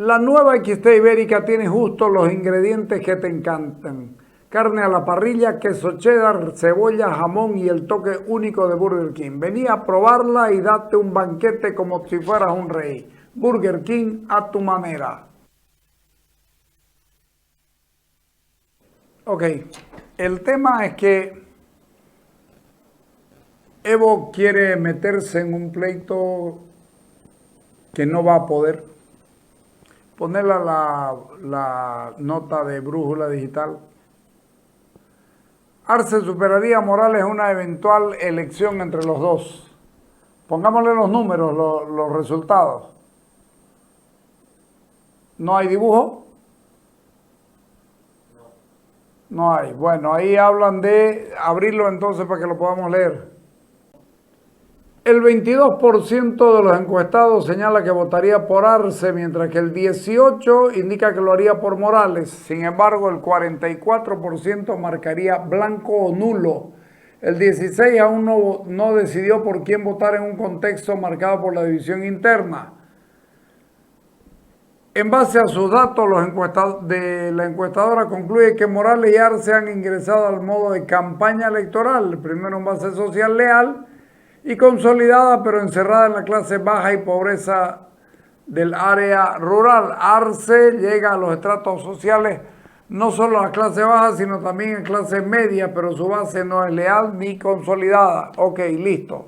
La nueva XT Ibérica tiene justo los ingredientes que te encantan. Carne a la parrilla, queso cheddar, cebolla, jamón y el toque único de Burger King. Vení a probarla y date un banquete como si fueras un rey. Burger King a tu manera. Ok, el tema es que Evo quiere meterse en un pleito que no va a poder. Ponerla la nota de Brújula Digital. Arce superaría a Morales en una eventual elección entre los dos. Pongámosle los números, los resultados. ¿No hay dibujo? No hay. Bueno, ahí hablan de abrirlo entonces para que lo podamos leer. El 22% de los encuestados señala que votaría por Arce, mientras que el 18% indica que lo haría por Morales. Sin embargo, el 44% marcaría blanco o nulo. El 16% aún no decidió por quién votar en un contexto marcado por la división interna. En base a sus datos, la encuestadora concluye que Morales y Arce han ingresado al modo de campaña electoral, primero en base social leal y consolidada, pero encerrada en la clase baja y pobreza del área rural. Arce llega a los estratos sociales, no solo a la clase baja, sino también a clase media, pero su base no es leal ni consolidada. Ok, listo.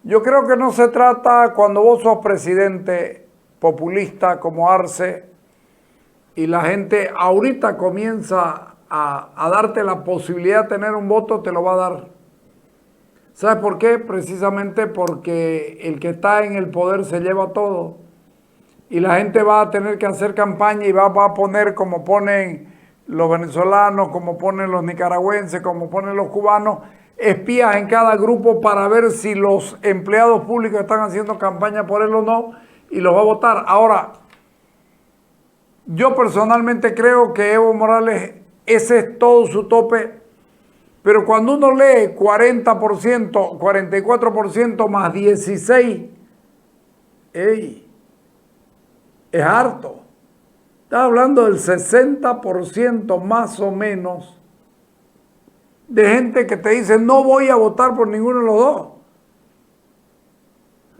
Yo creo que no se trata, cuando vos sos presidente populista como Arce y la gente ahorita comienza a darte la posibilidad de tener un voto, te lo va a dar. ¿Sabes por qué? Precisamente porque el que está en el poder se lleva todo y la gente va a tener que hacer campaña y va a poner como ponen los venezolanos, como ponen los nicaragüenses, como ponen los cubanos, espías en cada grupo para ver si los empleados públicos están haciendo campaña por él o no y los va a votar. Ahora, yo personalmente creo que Evo Morales, ese es todo su tope, pero cuando uno lee 40%, 44% más 16%, ey, es harto. Está hablando del 60% más o menos de gente que te dice no voy a votar por ninguno de los dos.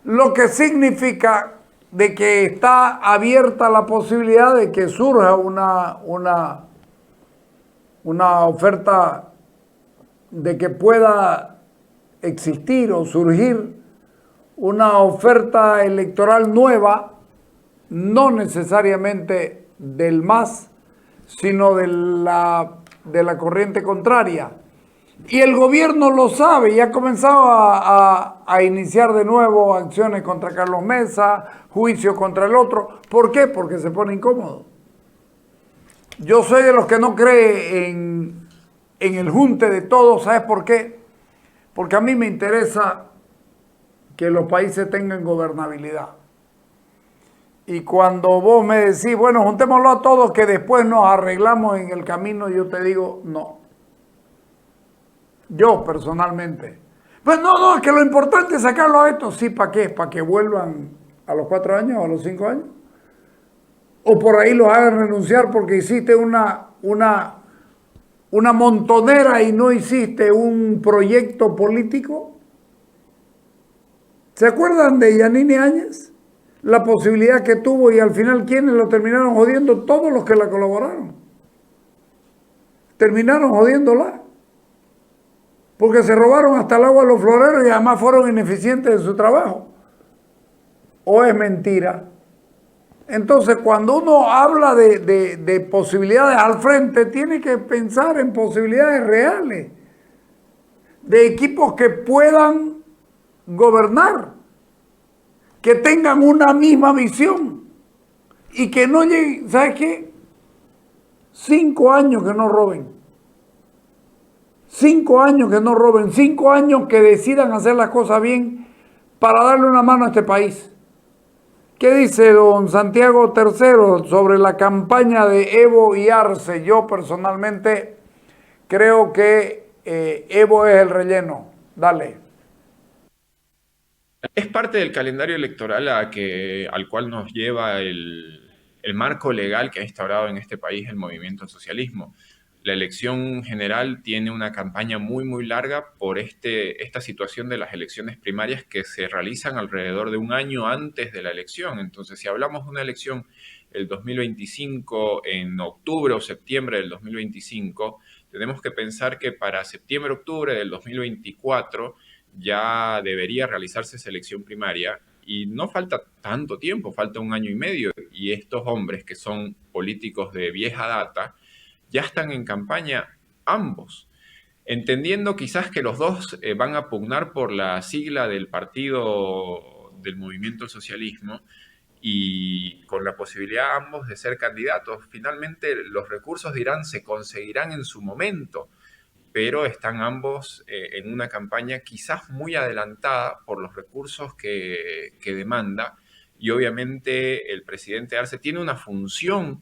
Lo que significa de que está abierta la posibilidad de que surja una oferta de que pueda existir o surgir una oferta electoral nueva, no necesariamente del MAS, sino de la corriente contraria. Y el gobierno lo sabe y ha comenzado a iniciar de nuevo acciones contra Carlos Mesa, juicio contra el otro. ¿Por qué? Porque se pone incómodo. Yo soy de los que no cree en el junte de todos. ¿Sabes por qué? Porque a mí me interesa que los países tengan gobernabilidad. Y cuando vos me decís, bueno, juntémoslo a todos que después nos arreglamos en el camino, yo te digo, no. Yo personalmente. Pues no, es que lo importante es sacarlo a estos. Sí, ¿para qué? ¿Para que vuelvan a los 4 años o a los 5 años? O por ahí los hagan renunciar porque hiciste una montonera y no hiciste un proyecto político. ¿Se acuerdan de Yanine Áñez? La posibilidad que tuvo y al final, ¿quiénes lo terminaron jodiendo? Todos los que la colaboraron. Terminaron jodiéndola. Porque se robaron hasta el agua a los floreros y además fueron ineficientes en su trabajo. ¿O es mentira? Entonces, cuando uno habla de posibilidades al frente, tiene que pensar en posibilidades reales, de equipos que puedan gobernar, que tengan una misma visión y que no lleguen, ¿sabes qué? 5 años que no roben. 5 años que no roben, 5 años que decidan hacer las cosas bien para darle una mano a este país. ¿Qué dice don Santiago III sobre la campaña de Evo y Arce? Yo personalmente creo que Evo es el relleno. Dale. Es parte del calendario electoral al cual nos lleva el marco legal que ha instaurado en este país el movimiento al socialismo. La elección general tiene una campaña muy, muy larga por esta situación de las elecciones primarias que se realizan alrededor de un año antes de la elección. Entonces, si hablamos de una elección el 2025, en octubre o septiembre del 2025, tenemos que pensar que para septiembre-octubre del 2024 ya debería realizarse esa elección primaria y no falta tanto tiempo, falta un año y medio, y estos hombres que son políticos de vieja data ya están en campaña ambos, entendiendo quizás que los dos van a pugnar por la sigla del partido del movimiento al socialismo y con la posibilidad ambos de ser candidatos. Finalmente los recursos dirán se conseguirán en su momento, pero están ambos en una campaña quizás muy adelantada por los recursos que demanda, y obviamente el presidente Arce tiene una función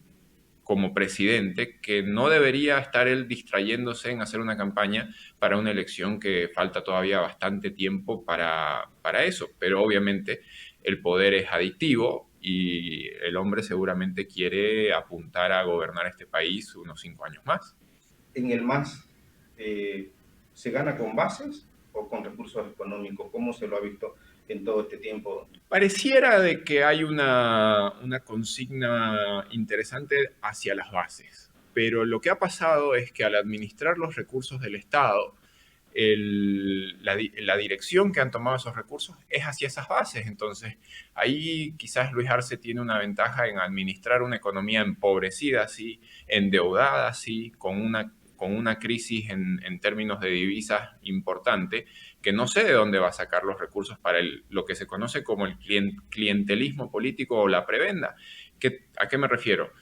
como presidente que no debería estar él distrayéndose en hacer una campaña para una elección que falta todavía bastante tiempo para eso, pero obviamente el poder es adictivo y el hombre seguramente quiere apuntar a gobernar este país unos 5 años más. En el MAS, eh, ¿se gana con bases o con recursos económicos? ¿Cómo se lo ha visto en todo este tiempo? Pareciera de que hay una consigna interesante hacia las bases, pero lo que ha pasado es que al administrar los recursos del Estado, la dirección que han tomado esos recursos es hacia esas bases. Entonces, ahí quizás Luis Arce tiene una ventaja en administrar una economía empobrecida, sí, endeudada, sí, con una crisis en términos de divisas importante, que no sé de dónde va a sacar los recursos para lo que se conoce como el clientelismo político o la prebenda. ¿A qué me refiero?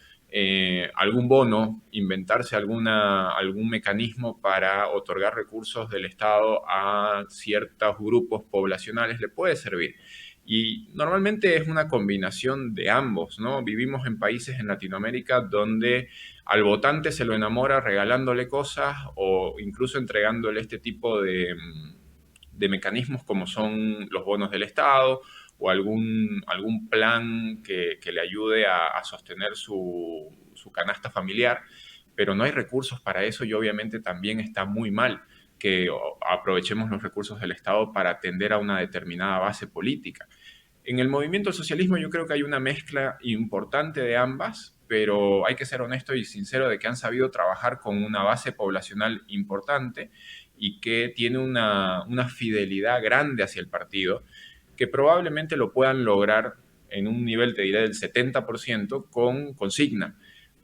Algún bono, inventarse algún mecanismo para otorgar recursos del Estado a ciertos grupos poblacionales le puede servir. Y normalmente es una combinación de ambos, ¿no? Vivimos en países en Latinoamérica donde al votante se lo enamora regalándole cosas o incluso entregándole este tipo de mecanismos como son los bonos del Estado o algún plan que le ayude a sostener su canasta familiar, pero no hay recursos para eso y obviamente también está muy mal que aprovechemos los recursos del Estado para atender a una determinada base política. En el movimiento del socialismo yo creo que hay una mezcla importante de ambas, pero hay que ser honesto y sincero de que han sabido trabajar con una base poblacional importante y que tiene una fidelidad grande hacia el partido, que probablemente lo puedan lograr en un nivel, te diré, del 70% con consigna,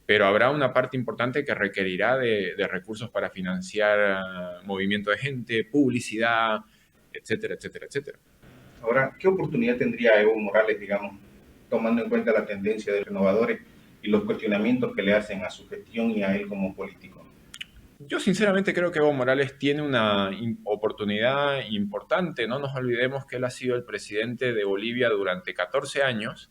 pero habrá una parte importante que requerirá de recursos para financiar movimiento de gente, publicidad, etcétera, etcétera, etcétera. Ahora, ¿qué oportunidad tendría Evo Morales, digamos, tomando en cuenta la tendencia de renovadores y los cuestionamientos que le hacen a su gestión y a él como político? Yo sinceramente creo que Evo Morales tiene una oportunidad importante. No nos olvidemos que él ha sido el presidente de Bolivia durante 14 años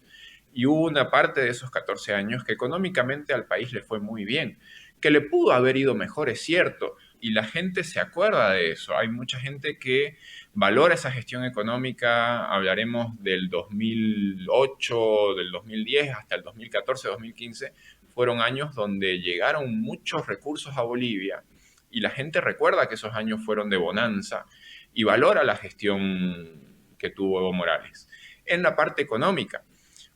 y hubo una parte de esos 14 años que económicamente al país le fue muy bien, que le pudo haber ido mejor, es cierto, y la gente se acuerda de eso. Hay mucha gente que valora esa gestión económica. Hablaremos del 2008, del 2010 hasta el 2014, 2015. Fueron años donde llegaron muchos recursos a Bolivia y la gente recuerda que esos años fueron de bonanza y valora la gestión que tuvo Evo Morales. En la parte económica,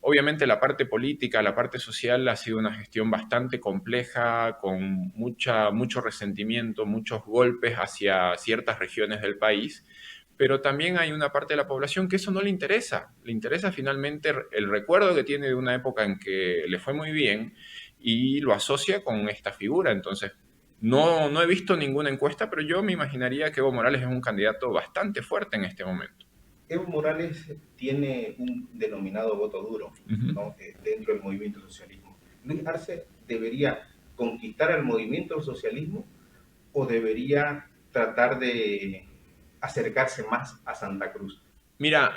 obviamente la parte política, la parte social ha sido una gestión bastante compleja, con mucho resentimiento, muchos golpes hacia ciertas regiones del país, pero también hay una parte de la población que eso no le interesa finalmente el recuerdo que tiene de una época en que le fue muy bien y lo asocia con esta figura. Entonces, no he visto ninguna encuesta, pero yo me imaginaría que Evo Morales es un candidato bastante fuerte en este momento. Evo Morales tiene un denominado voto duro, Uh -huh. ¿no? Dentro del movimiento socialismo. Luis Arce debería conquistar al movimiento socialismo o debería tratar de acercarse más a Santa Cruz. Mira,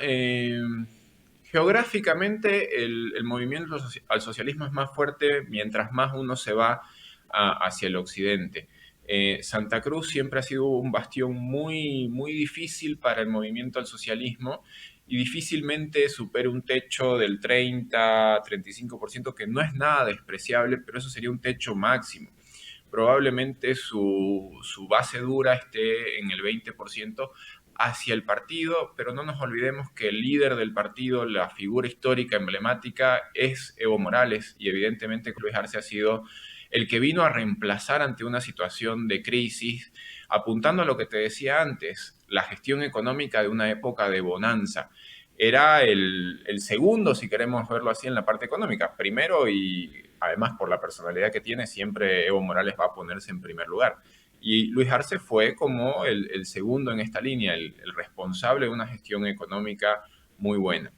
geográficamente el movimiento al socialismo es más fuerte mientras más uno se va hacia el occidente. Santa Cruz siempre ha sido un bastión muy, muy difícil para el movimiento al socialismo y difícilmente supere un techo del 30-35%, que no es nada despreciable, pero eso sería un techo máximo. Probablemente su base dura esté en el 20% hacia el partido, pero no nos olvidemos que el líder del partido, la figura histórica emblemática, es Evo Morales, y evidentemente Luis Arce ha sido el que vino a reemplazar ante una situación de crisis, apuntando a lo que te decía antes, la gestión económica de una época de bonanza. Era el segundo, si queremos verlo así, en la parte económica. Primero, y además por la personalidad que tiene, siempre Evo Morales va a ponerse en primer lugar. Y Luis Arce fue como el segundo en esta línea, el responsable de una gestión económica muy buena.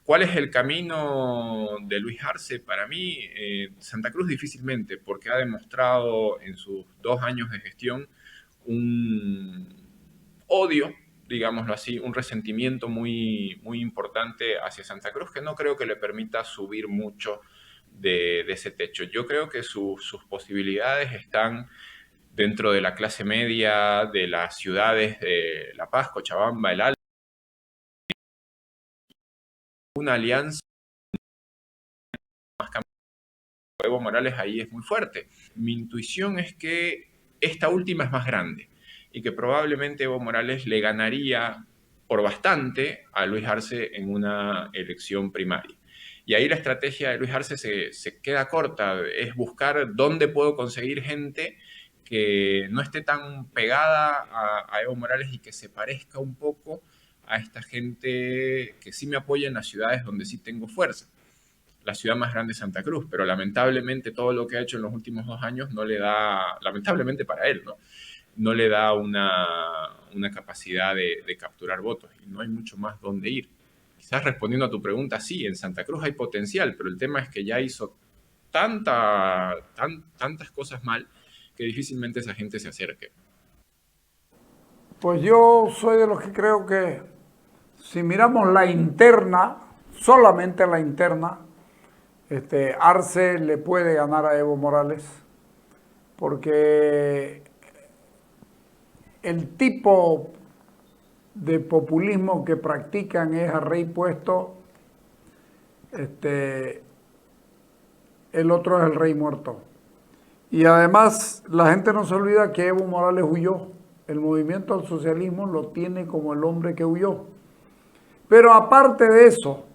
¿Cuál es el camino de Luis Arce? Para mí, Santa Cruz difícilmente, porque ha demostrado en sus 2 años de gestión un odio, digámoslo así, un resentimiento muy, muy importante hacia Santa Cruz, que no creo que le permita subir mucho de ese techo. Yo creo que sus posibilidades están dentro de la clase media, de las ciudades de La Paz, Cochabamba, El Alto. Una alianza más con Evo Morales ahí es muy fuerte. Mi intuición es que esta última es más grande y que probablemente Evo Morales le ganaría por bastante a Luis Arce en una elección primaria. Y ahí la estrategia de Luis Arce se queda corta, es buscar dónde puedo conseguir gente que no esté tan pegada a Evo Morales y que se parezca un poco a esta gente que sí me apoya en las ciudades donde sí tengo fuerza. La ciudad más grande es Santa Cruz, pero lamentablemente todo lo que ha hecho en los últimos 2 años no le da, lamentablemente para él, ¿no? No le da una capacidad de capturar votos y no hay mucho más donde ir. Quizás respondiendo a tu pregunta, sí, en Santa Cruz hay potencial, pero el tema es que ya hizo tantas cosas mal que difícilmente esa gente se acerque. Pues yo soy de los que creo que si miramos la interna, solamente la interna, Arce le puede ganar a Evo Morales, porque el tipo de populismo que practican es a rey puesto, el otro es el rey muerto. Y además la gente no se olvida que Evo Morales huyó. El movimiento al socialismo lo tiene como el hombre que huyó. Pero aparte de eso,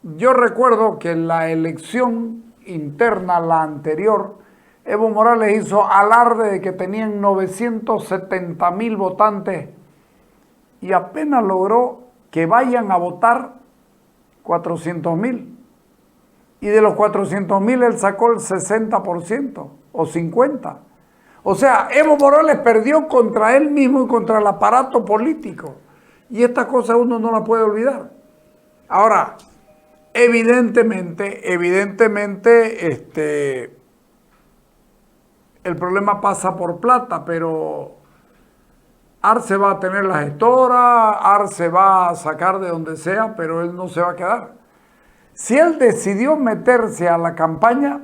yo recuerdo que en la elección interna, la anterior, Evo Morales hizo alarde de que tenían 970,000 votantes y apenas logró que vayan a votar 400,000. Y de los 400,000 él sacó el 60% o 50%. O sea, Evo Morales perdió contra él mismo y contra el aparato político. Y esta cosa uno no la puede olvidar. Ahora, evidentemente, el problema pasa por plata, pero Arce va a tener la gestora, Arce va a sacar de donde sea, pero él no se va a quedar. Si él decidió meterse a la campaña,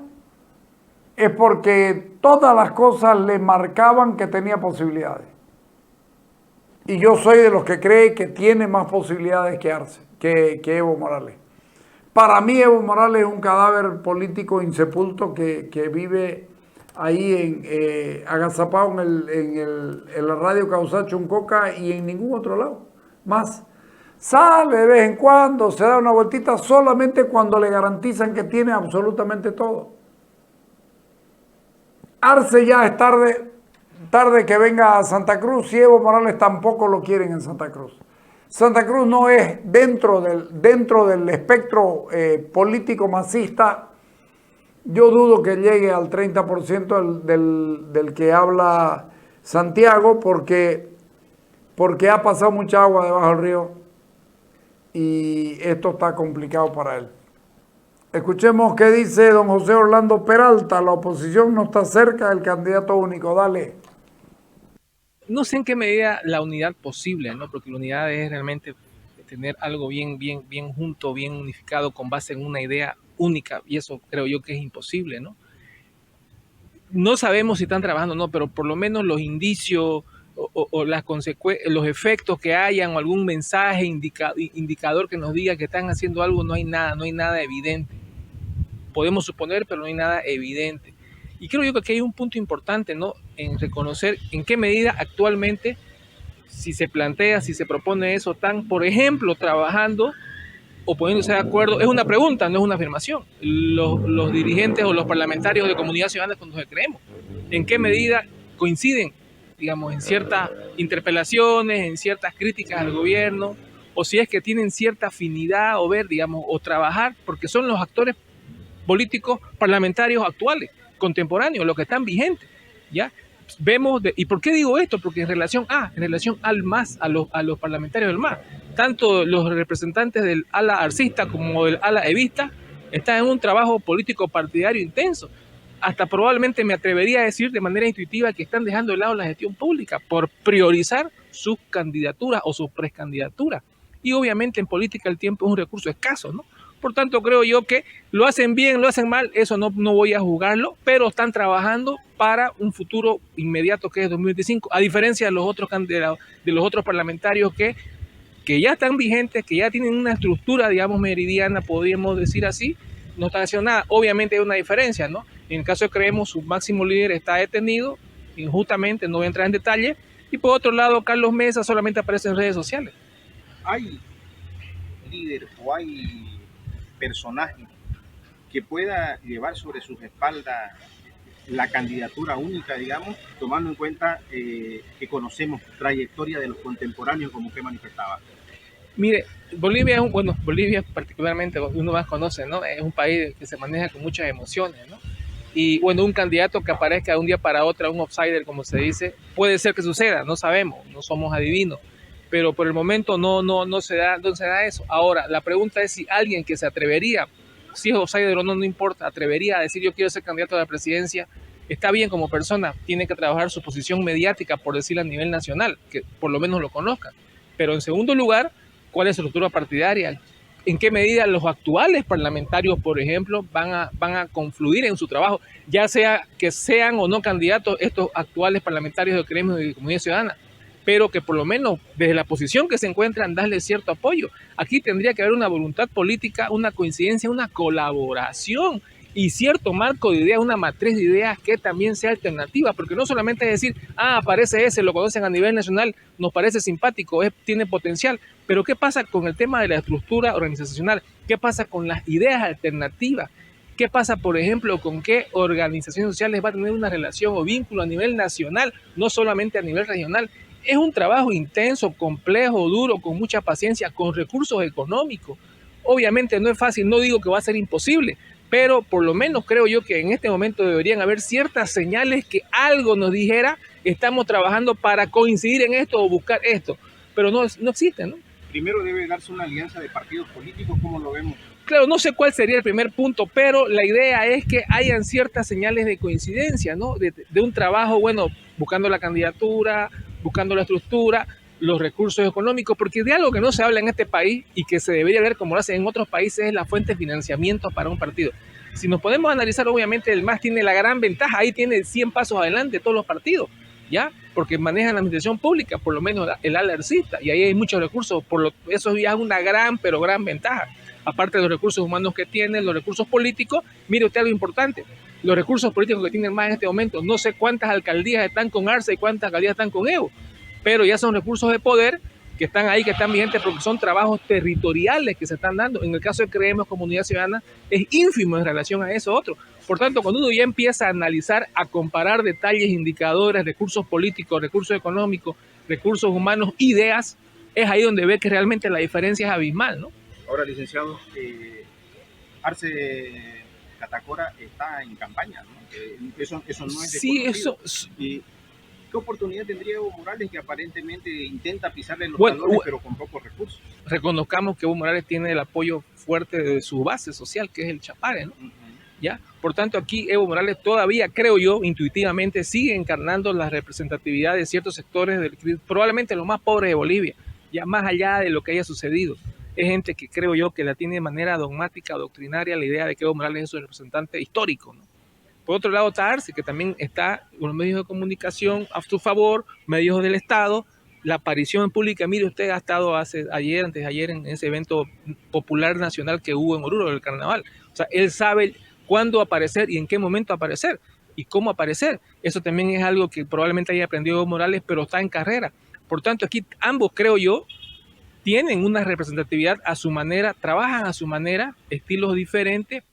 es porque todas las cosas le marcaban que tenía posibilidades. Y yo soy de los que cree que tiene más posibilidades que Arce, que Evo Morales. Para mí Evo Morales es un cadáver político insepulto que vive ahí agazapado en la radio Causacho Uncoca y en ningún otro lado más. Sale de vez en cuando, se da una vueltita solamente cuando le garantizan que tiene absolutamente todo. Arce ya es tarde que venga a Santa Cruz, y Evo Morales tampoco lo quieren en Santa Cruz. Santa Cruz no es dentro del espectro político masista. Yo dudo que llegue al 30% del que habla Santiago, porque ha pasado mucha agua debajo del río y esto está complicado para él. Escuchemos qué dice don José Orlando Peralta. La oposición no está cerca del candidato único. Dale. No sé en qué medida la unidad posible, ¿no? Porque la unidad es realmente tener algo bien junto, bien unificado, con base en una idea única, y eso creo yo que es imposible, ¿no? No sabemos si están trabajando o no, pero por lo menos los indicios o los efectos que hayan, o algún mensaje indicador que nos diga que están haciendo algo, no hay nada evidente. Podemos suponer, pero no hay nada evidente. Y creo yo que aquí hay un punto importante, ¿no?, en reconocer en qué medida actualmente, si se plantea, si se propone eso, están, por ejemplo, trabajando o poniéndose de acuerdo. Es una pregunta, no es una afirmación. Los dirigentes o los parlamentarios de Comunidad Ciudadana con los que creemos, ¿en qué medida coinciden, digamos, en ciertas interpelaciones, en ciertas críticas al gobierno, o si es que tienen cierta afinidad o ver, digamos, o trabajar, porque son los actores políticos parlamentarios actuales, contemporáneos, los que están vigentes, ¿ya? Vemos, ¿y por qué digo esto? Porque en relación al MAS, a los parlamentarios del MAS, tanto los representantes del ala arcista como del ala evista están en un trabajo político partidario intenso. Hasta probablemente me atrevería a decir de manera intuitiva que están dejando de lado la gestión pública por priorizar sus candidaturas o sus precandidaturas. Y obviamente en política el tiempo es un recurso escaso, ¿no? Por tanto, creo yo que lo hacen bien, lo hacen mal, eso no voy a juzgarlo, pero están trabajando para un futuro inmediato que es 2025, a diferencia de los otros parlamentarios que ya están vigentes, que ya tienen una estructura, digamos, meridiana, podríamos decir así, no están haciendo nada. Obviamente hay una diferencia, ¿no? En el caso de Creemos, su máximo líder está detenido injustamente, no voy a entrar en detalle, y por otro lado, Carlos Mesa solamente aparece en redes sociales. ¿Hay líder o hay personaje que pueda llevar sobre sus espaldas la candidatura única, digamos, tomando en cuenta que conocemos trayectoria de los contemporáneos como que manifestaba? Mire, Bolivia Bolivia particularmente, uno más conoce, ¿no? Es un país que se maneja con muchas emociones, ¿no? Y bueno, un candidato que aparezca de un día para otro, un outsider, como se dice, puede ser que suceda, no sabemos, no somos adivinos, pero por el momento no se da eso. Ahora, la pregunta es si alguien que se atrevería, si es outsider o no importa, atrevería a decir yo quiero ser candidato a la presidencia, está bien como persona, tiene que trabajar su posición mediática, por decirlo a nivel nacional, que por lo menos lo conozcan. Pero en segundo lugar, ¿cuál es su estructura partidaria? ¿En qué medida los actuales parlamentarios, por ejemplo, van a confluir en su trabajo? Ya sea que sean o no candidatos estos actuales parlamentarios de Creemos y de Comunidad Ciudadana, pero que por lo menos desde la posición que se encuentran darle cierto apoyo. Aquí tendría que haber una voluntad política, una coincidencia, una colaboración y cierto marco de ideas, una matriz de ideas que también sea alternativa, porque no solamente es decir, aparece ese, lo conocen a nivel nacional, nos parece simpático, tiene potencial, pero ¿qué pasa con el tema de la estructura organizacional? ¿Qué pasa con las ideas alternativas? ¿Qué pasa, por ejemplo, con qué organizaciones sociales va a tener una relación o vínculo a nivel nacional, no solamente a nivel regional? Es un trabajo intenso, complejo, duro, con mucha paciencia, con recursos económicos. Obviamente no es fácil, no digo que va a ser imposible, pero por lo menos creo yo que en este momento deberían haber ciertas señales que algo nos dijera, estamos trabajando para coincidir en esto o buscar esto, pero no existen, ¿no? Primero debe darse una alianza de partidos políticos, ¿cómo lo vemos? Claro, no sé cuál sería el primer punto, pero la idea es que hayan ciertas señales de coincidencia, ¿no? De un trabajo, bueno, buscando la candidatura, buscando la estructura, los recursos económicos, porque de algo que no se habla en este país y que se debería ver como lo hacen en otros países es la fuente de financiamiento para un partido. Si nos podemos analizar, obviamente el MAS tiene la gran ventaja, ahí tiene 100 pasos adelante de todos los partidos, ¿ya? Porque manejan la administración pública, por lo menos el ala arcista, y ahí hay muchos recursos, eso ya es una gran ventaja. Aparte de los recursos humanos que tienen, los recursos políticos, mire usted algo importante, los recursos políticos que tienen más en este momento, no sé cuántas alcaldías están con Arce y cuántas alcaldías están con Evo, pero ya son recursos de poder que están ahí, que están vigentes porque son trabajos territoriales que se están dando. En el caso de Creemos Comunidad Ciudadana es ínfimo en relación a eso otro. Por tanto, cuando uno ya empieza a analizar, a comparar detalles, indicadores, recursos políticos, recursos económicos, recursos humanos, ideas, es ahí donde ve que realmente la diferencia es abismal, ¿no? Ahora, licenciado, Arce Catacora está en campaña, ¿no? Eso no es desconocido. Sí, ¿Y qué oportunidad tendría Evo Morales, que aparentemente intenta pisarle los talones, pero con pocos recursos? Reconozcamos que Evo Morales tiene el apoyo fuerte de su base social, que es el Chapare, ¿no? ¿Ya? Por tanto, aquí Evo Morales todavía, creo yo, intuitivamente sigue encarnando la representatividad de ciertos sectores, probablemente los más pobres de Bolivia, ya más allá de lo que haya sucedido. Es gente que creo yo que la tiene de manera dogmática, doctrinaria, la idea de que Evo Morales es su representante histórico, ¿no? Por otro lado está Arce, que también está con los medios de comunicación a su favor, medios del Estado, la aparición pública. Mire, usted ha estado antes de ayer, en ese evento popular nacional que hubo en Oruro, del carnaval. O sea, él sabe cuándo aparecer y en qué momento aparecer y cómo aparecer. Eso también es algo que probablemente haya aprendido Evo Morales, pero está en carrera. Por tanto, aquí ambos, creo yo, tienen una representatividad a su manera, trabajan a su manera, estilos diferentes.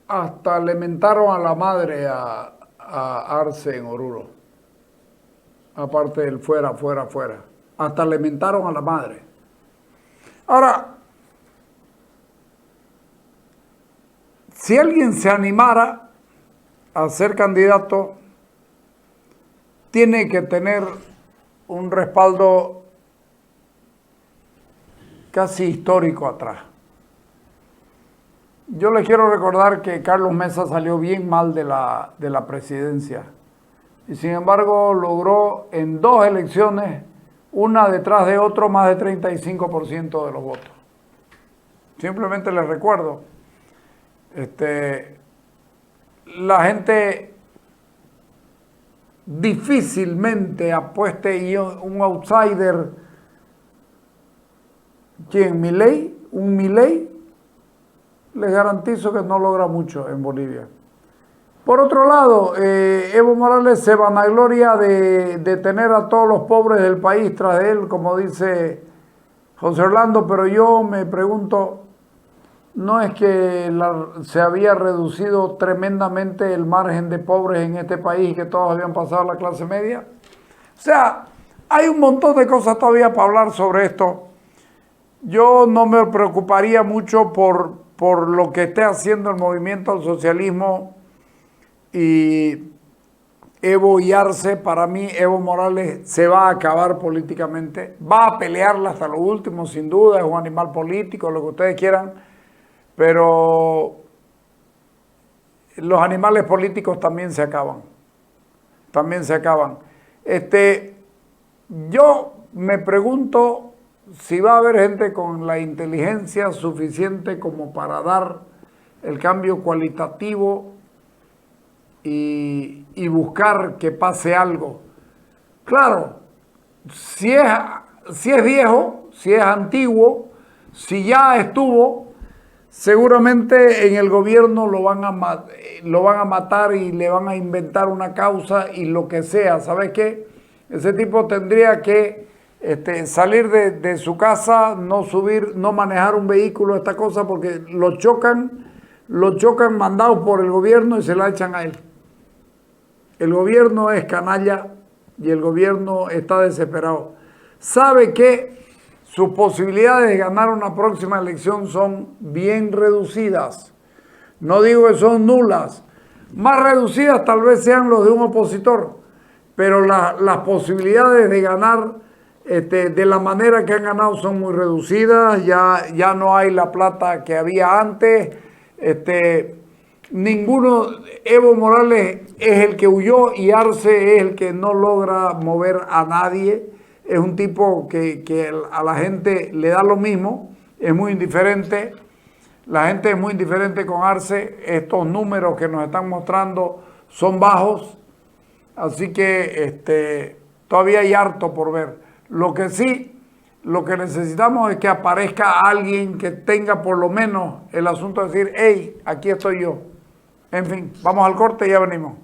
Hasta le mentaron a la madre a Arce en Oruro. Aparte del fuera. Hasta le mentaron a la madre. Ahora, si alguien se animara a ser candidato, tiene que tener un respaldo casi histórico atrás. Yo les quiero recordar que Carlos Mesa salió bien mal de la presidencia y sin embargo logró en 2 elecciones, una detrás de otro, más de 35% de los votos. Simplemente les recuerdo, la gente difícilmente apueste y un outsider, ¿quién? ¿Milei? ¿Un Milei? Les garantizo que no logra mucho en Bolivia. Por otro lado, Evo Morales se vanagloria de tener a todos los pobres del país tras de él, como dice José Orlando, pero yo me pregunto, ¿no es que se había reducido tremendamente el margen de pobres en este país y que todos habían pasado a la clase media? O sea, hay un montón de cosas todavía para hablar sobre esto. Yo no me preocuparía mucho por lo que esté haciendo el movimiento al socialismo y Evo y Arce. Para mí, Evo Morales se va a acabar políticamente, va a pelearla hasta lo último, sin duda, es un animal político, lo que ustedes quieran, pero los animales políticos también se acaban, Yo me pregunto si va a haber gente con la inteligencia suficiente como para dar el cambio cualitativo y buscar que pase algo. Claro, si es viejo, si es antiguo, si ya estuvo, seguramente en el gobierno lo van a matar y le van a inventar una causa y lo que sea. ¿Sabes qué? Ese tipo tendría que salir de su casa, no manejar un vehículo, esta cosa, porque lo chocan mandados por el gobierno y se la echan a él. El gobierno es canalla y el gobierno está desesperado. Sabe que sus posibilidades de ganar una próxima elección son bien reducidas. No digo que son nulas. Más reducidas tal vez sean los de un opositor, pero las posibilidades de ganar de la manera que han ganado son muy reducidas. Ya no hay la plata que había antes. Evo Morales es el que huyó y Arce es el que no logra mover a nadie. Es un tipo que a la gente le da lo mismo, es muy indiferente. La gente es muy indiferente con Arce. Estos números que nos están mostrando son bajos, así que todavía hay harto por ver. Lo que necesitamos es que aparezca alguien que tenga por lo menos el asunto de decir, hey, aquí estoy yo. En fin, vamos al corte y ya venimos.